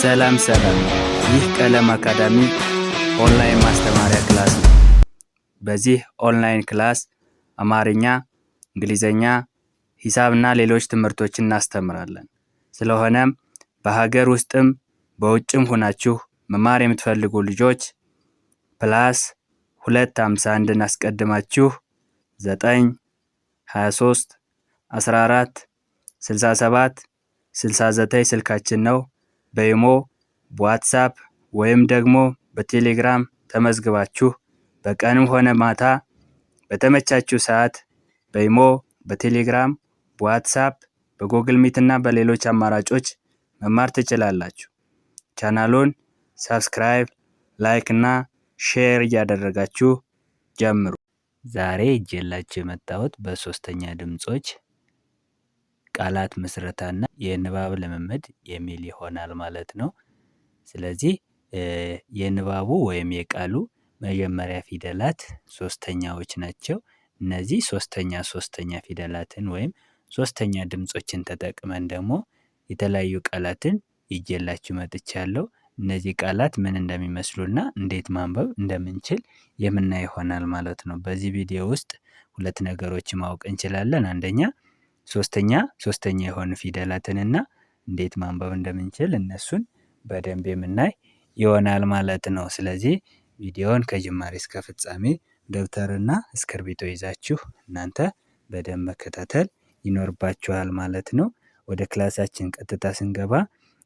ሰላም ሰላም፣ ይህ ቀለም አካዳሚ ኦንላይን ማስተማሪያ ክላስ ነው። በዚህ ኦንላይን ክላስ አማርኛ፣ እንግሊዘኛ፣ ሂሳብና ሌሎች ትምህርቶችን እናስተምራለን። ስለሆነም በሀገር ውስጥም በውጭም ሆናችሁ መማር የምትፈልጉ ልጆች +251 አስቀድማችሁ 9 23 14 67 69 ስልካችን ነው። በኢሞ፣ በዋትስአፕ ወይም ደግሞ በቴሌግራም ተመዝግባችሁ በቀንም ሆነ ማታ በተመቻችሁ ሰዓት በኢሞ፣ በቴሌግራም፣ በዋትስአፕ፣ በጎግል ሚት እና በሌሎች አማራጮች መማር ትችላላችሁ። ቻናሉን ሰብስክራይብ፣ ላይክ እና ሼር እያደረጋችሁ ጀምሩ። ዛሬ ይዤላችሁ የመጣሁት በሶስተኛ ድምጾች ቃላት ምስረታና የንባብ ልምምድ የሚል ይሆናል ማለት ነው። ስለዚህ የንባቡ ወይም የቃሉ መጀመሪያ ፊደላት ሶስተኛዎች ናቸው። እነዚህ ሶስተኛ ፊደላትን ወይም ሶስተኛ ድምጾችን ተጠቅመን ደግሞ የተለያዩ ቃላትን ይዤላችሁ መጥቻለሁ። እነዚህ ቃላት ምን እንደሚመስሉና እንዴት ማንበብ እንደምንችል የምናይ ይሆናል ማለት ነው። በዚህ ቪዲዮ ውስጥ ሁለት ነገሮችን ማወቅ እንችላለን። አንደኛ ሶስተኛ የሆኑ ፊደላትንና እንዴት ማንበብ እንደምንችል እነሱን በደንብ የምናይ ይሆናል ማለት ነው። ስለዚህ ቪዲዮውን ከጅማሬ እስከ ፍጻሜ ደብተርና እስክርቢቶ ይዛችሁ እናንተ በደንብ መከታተል ይኖርባችኋል ማለት ነው። ወደ ክላሳችን ቀጥታ ስንገባ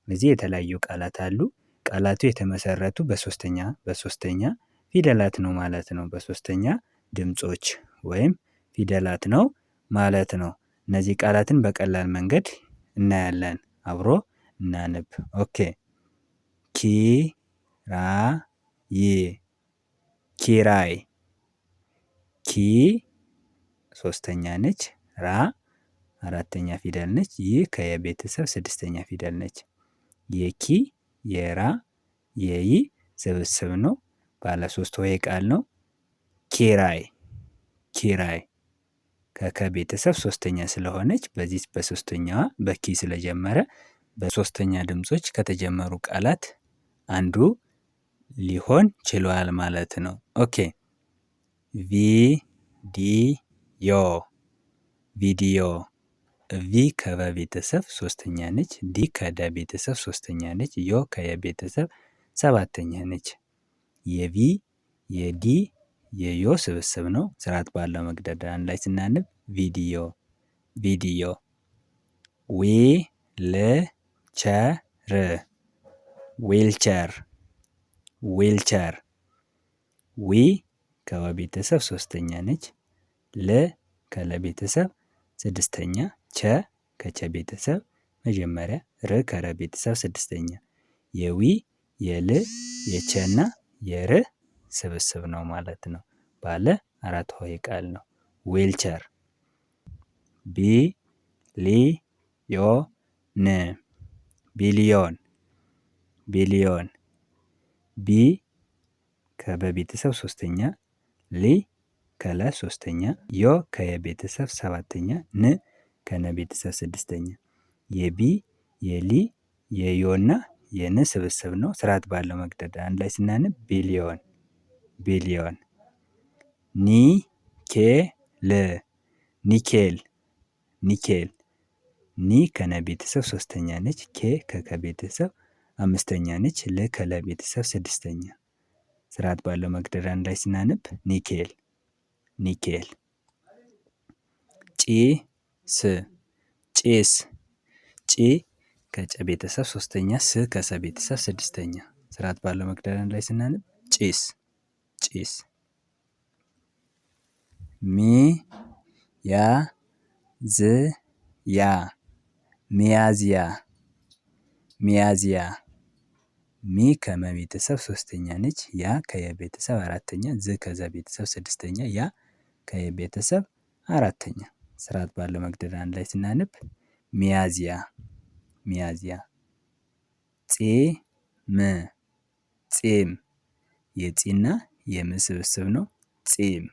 እዚህ የተለያዩ ቃላት አሉ። ቃላቱ የተመሰረቱ በሶስተኛ ፊደላት ነው ማለት ነው። በሶስተኛ ድምጾች ወይም ፊደላት ነው ማለት ነው። እነዚህ ቃላትን በቀላል መንገድ እናያለን። አብሮ እናንብ። ኦኬ። ኪራይ፣ ኪራይ። ኪ ሶስተኛ ነች። ራ አራተኛ ፊደል ነች። ይህ ከየቤተሰብ ስድስተኛ ፊደል ነች። የኪ የራ የይ ስብስብ ነው። ባለ ሶስት ሆሄ ቃል ነው። ኪራይ፣ ኪራይ። ከቤተሰብ ሶስተኛ ስለሆነች በዚህ በሶስተኛዋ በኪ ስለጀመረ በሶስተኛ ድምጾች ከተጀመሩ ቃላት አንዱ ሊሆን ችሏል ማለት ነው። ኦኬ። ቪዲዮ፣ ቪዲዮ። ቪ ከበቤተሰብ ሶስተኛ ነች። ዲ ከደ ቤተሰብ ሶስተኛ ነች። ዮ ከየቤተሰብ ሰባተኛ ነች። የቪ የዲ የዮ ስብስብ ነው። ስርዓት ባለው መግደርደር አንድ ላይ ስናንብ ቪዲዮ፣ ቪዲዮ። ዊልቸር፣ ዊልቸር፣ ዊልቸር። ዊ ከወቤተሰብ ሶስተኛ ነች። ል ከለቤተሰብ ስድስተኛ፣ ቸ ከቸ ቤተሰብ መጀመሪያ፣ ር ከረ ቤተሰብ ስድስተኛ። የዊ የል የቸና የር ስብስብ ነው ማለት ነው። ባለ አራት ሆሄ ቃል ነው። ዊልቸር። ቢሊዮን፣ ቢሊዮን፣ ቢሊዮን። ቢ ከበቤተሰብ ሶስተኛ፣ ሊ ከለ ሶስተኛ፣ ዮ ከየቤተሰብ ሰባተኛ፣ ን ከነ ቤተሰብ ስድስተኛ። የቢ የሊ የዮና የን ስብስብ ነው። ስርዓት ባለው መግደርደር አንድ ላይ ስናንብ ቢሊዮን፣ ቢሊዮን። ኒኬል፣ ኒኬል፣ ኒኬል። ኒ ከነ ቤተሰብ ሶስተኛ ነች። ኬ ከከቤተሰብ አምስተኛ ነች። ል ከለቤተሰብ ስድስተኛ። ስርዓት ባለው መግደርደር አንድ ላይ ስናነብ ኒኬል፣ ኒኬል። ጪስ፣ ጪስ። ጪ ከጨ ቤተሰብ ሶስተኛ፣ ስ ከሰ ቤተሰብ ስድስተኛ። ስርዓት ባለው መግደርደር አንድ ላይ ስናነብ ጪስ፣ ጪስ። ሚያዝያ፣ ሚያዝያ፣ ሚያዝያ። ሚ ከመቤተሰብ ሶስተኛ ነች። ያ ከየቤተሰብ አራተኛ፣ ዝ ከዘ ቤተሰብ ስድስተኛ፣ ያ ከየቤተሰብ አራተኛ። ስርዓት ባለው መግደርደር አንድ ላይ ስናነብ ሚያዝያ፣ ሚያዝያ። ጺም፣ ጺም። የጺና የም ስብስብ ነው። ጺም።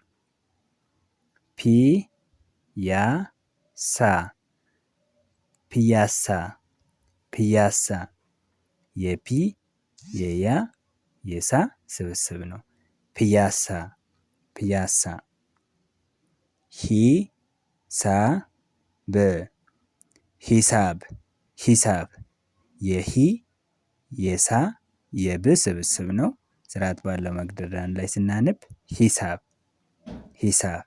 ፒያሳ፣ ፒያሳ፣ ፒያሳ። የፒ የያ የሳ ስብስብ ነው። ፒያሳ ፒያሳ። ሂሳብ ሂሳብ ሂሳብ። የሂ የሳ የብ ስብስብ ነው። ስርዓት ባለው መግደርደሪያ አንድ ላይ ስናነብ ሂሳብ ሂሳብ።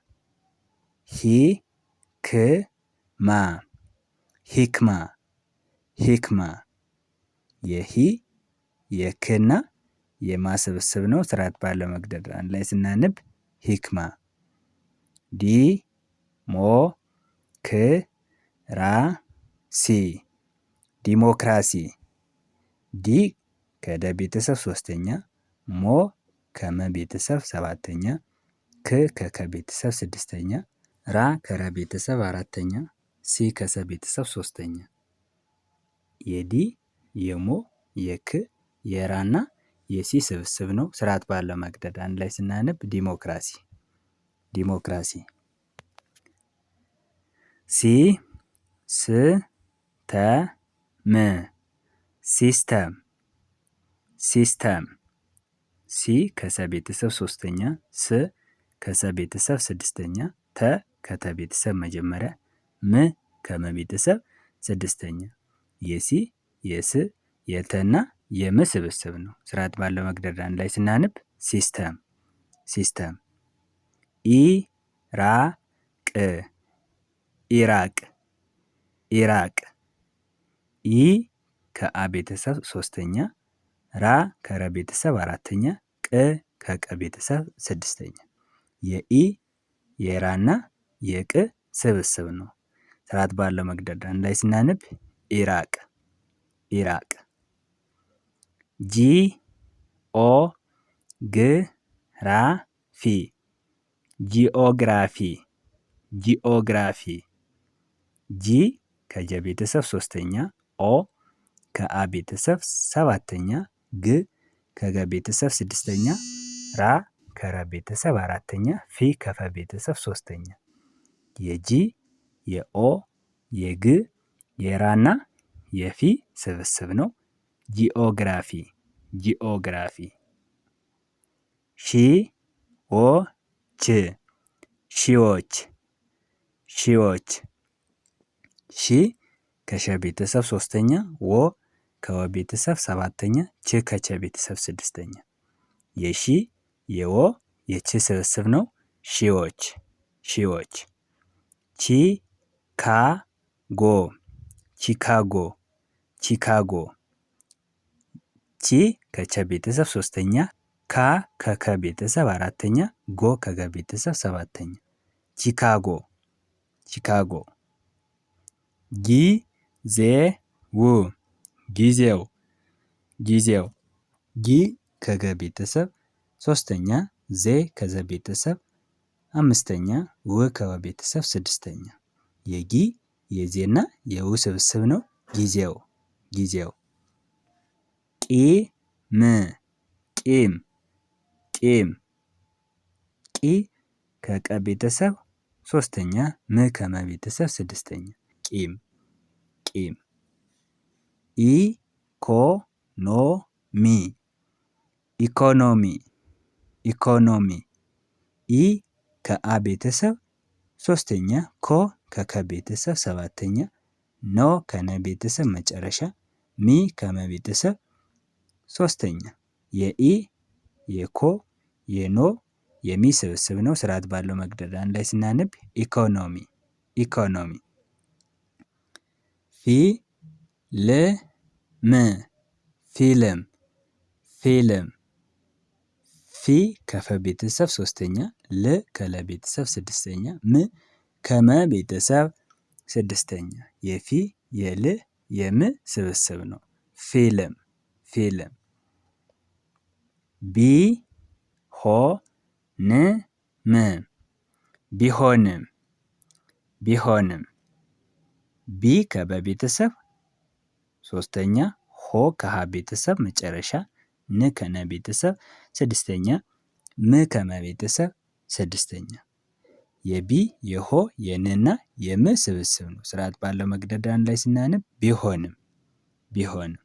ሂክማ ሂክማ ሂክማ። የሂ የክና የማ ስብስብ ነው። ስርዓት ባለው መግደርደሪያ አንድ ላይ ስናነብ ሂክማ። ዲሞክራሲ ዲሞክራሲ። ዲ ከደ ቤተሰብ ሶስተኛ፣ ሞ ከመ ቤተሰብ ሰባተኛ፣ ክ ከከ ቤተሰብ ስድስተኛ፣ ራ ከረ ቤተሰብ አራተኛ፣ ሲ ከሰ ቤተሰብ ሶስተኛ። የዲ የሞ የክ የራና የሲ ስብስብ ነው። ስርዓት ባለው መግደርደሪያ አንድ ላይ ስናነብ ዲሞክራሲ ዲሞክራሲ። ሲስተም ሲስተም። ሲ ከሰ ቤተሰብ ሶስተኛ፣ ስ ከሰ ቤተሰብ ስድስተኛ፣ ተ ከተ ቤተሰብ መጀመሪያ፣ ም ከመ ቤተሰብ ስድስተኛ። የሲ የስ የተና የም ስብስብ ነው። ስርዓት ባለው መግደርደሪያ አንድ ላይ ስናነብ ሲስተም ሲስተም። ኢራቅ ኢራቅ ኢራቅ። ኢ ከአ ቤተሰብ ሶስተኛ፣ ራ ከረ ቤተሰብ አራተኛ፣ ቅ ከቀ ቤተሰብ ስድስተኛ። የኢ የራና የቅ ስብስብ ነው። ስርዓት ባለው መግደርደሪያ አንድ ላይ ስናነብ ኢራቅ ኢራቅ። ጂኦግራፊ ጂኦግራፊ ጂኦግራፊ። ጂ ከጀ ቤተሰብ ሶስተኛ፣ ኦ ከአ ቤተሰብ ሰባተኛ፣ ግ ከገ ቤተሰብ ስድስተኛ፣ ራ ከረ ቤተሰብ አራተኛ፣ ፊ ከፈ ቤተሰብ ሶስተኛ። የጂ የኦ የግ የራና የፊ ስብስብ ነው። ጂኦግራፊ ጂኦግራፊ። ሺዎች ሺዎች ሺዎች። ሺ ከሸ ቤተሰብ ሶስተኛ፣ ወ ከወ ቤተሰብ ሰባተኛ፣ ች ከቸ ቤተሰብ ስድስተኛ። የሺ የወ የች ስብስብ ነው። ሺዎች ሺዎች። ቺካጎ ቺካጎ ቺካጎ። ቺ ከቸ ቤተሰብ ሶስተኛ፣ ካ ከከ ቤተሰብ አራተኛ፣ ጎ ከገ ቤተሰብ ሰባተኛ። ቺካጎ ቺካጎ። ጊዜው ጊዜው ጊዜው። ጊ ከገ ቤተሰብ ሶስተኛ፣ ዜ ከዘ ቤተሰብ አምስተኛ፣ ው ከወ ቤተሰብ ስድስተኛ። የጊ የዜና የው ስብስብ ነው። ጊዜው ጊዜው። ቂም ቂም ቂም። ቂ ከቀ ቤተሰብ ሶስተኛ፣ ም ከመ ቤተሰብ ስድስተኛ። ቂም ቂም። ኢኮኖሚ ኢኮኖሚ ኢኮኖሚ። ኢ ከአ ቤተሰብ ሶስተኛ፣ ኮ ከከ ቤተሰብ ሰባተኛ፣ ኖ ከነ ቤተሰብ መጨረሻ፣ ሚ ከመ ቤተሰብ ሶስተኛ። የኢ የኮ የኖ የሚ ስብስብ ነው። ስርዓት ባለው መግደርደሪያ አንድ ላይ ስናነብ ኢኮኖሚ ኢኮኖሚ። ፊልም ፊልም። ፊ ከፈ ቤተሰብ ሶስተኛ፣ ል ከለ ቤተሰብ ስድስተኛ፣ ም ከመ ቤተሰብ ስድስተኛ። የፊ የል የም ስብስብ ነው። ፊልም ፊልም። ቢሆንም ቢሆንም። ቢ ከበ ቤተሰብ ሶስተኛ፣ ሆ ከሀ ቤተሰብ መጨረሻ፣ ን ከነ ቤተሰብ ስድስተኛ፣ ም ከመ ቤተሰብ ስድስተኛ። የቢ የሆ የንና የም ስብስብ ነው። ስርዓት ባለው መግደርደሪያ አንድ ላይ ስናነብ ቢሆንም ቢሆንም።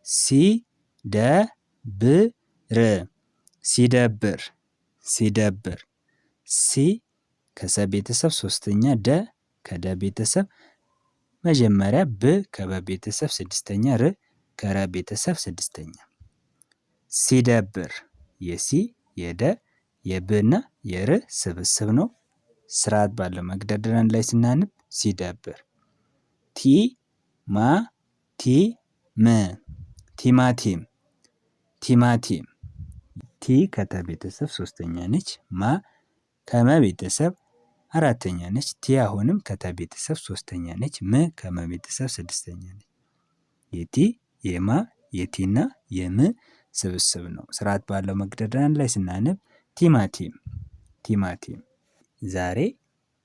ሲደብር ሲደብር ሲደብር ሲ ከሰ ቤተሰብ ሶስተኛ፣ ደ ከደ ቤተሰብ መጀመሪያ፣ ብ ከበ ቤተሰብ ስድስተኛ፣ ር ከረ ቤተሰብ ስድስተኛ። ሲደብር የሲ የደ የብ እና የር ስብስብ ነው። ስርዓት ባለው መግደርደሪያ ላይ ስናነብ ሲደብር። ቲ ማ ቲ ም ቲማቲም ቲማቲም ቲ ከተ ቤተሰብ ሶስተኛ ነች። ማ ከመ ቤተሰብ አራተኛ ነች። ቲ አሁንም ከተ ቤተሰብ ሶስተኛ ነች። ም ከመ ቤተሰብ ስድስተኛ ነች። የቲ የማ የቲ እና የም ስብስብ ነው። ስርዓት ባለው መግደርደሪያ ላይ ስናነብ ቲማቲም ቲማቲም። ዛሬ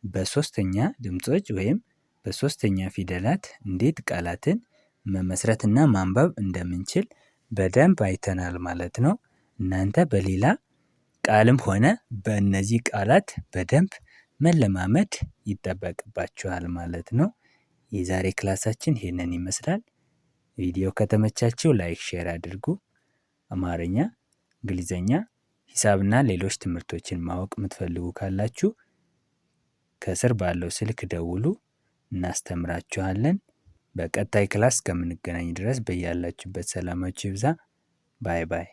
በሶስተኛ ድምጾች ወይም በሶስተኛ ፊደላት እንዴት ቃላትን መመስረትና ማንበብ እንደምንችል በደንብ አይተናል ማለት ነው። እናንተ በሌላ ቃልም ሆነ በእነዚህ ቃላት በደንብ መለማመድ ይጠበቅባችኋል ማለት ነው። የዛሬ ክላሳችን ይሄንን ይመስላል። ቪዲዮ ከተመቻችሁ ላይክ፣ ሼር አድርጉ። አማርኛ፣ እንግሊዘኛ፣ ሂሳብና ሌሎች ትምህርቶችን ማወቅ የምትፈልጉ ካላችሁ ከስር ባለው ስልክ ደውሉ፣ እናስተምራችኋለን። በቀጣይ ክላስ እስከምንገናኝ ድረስ በያላችሁበት ሰላማችሁ ይብዛ። ባይ ባይ።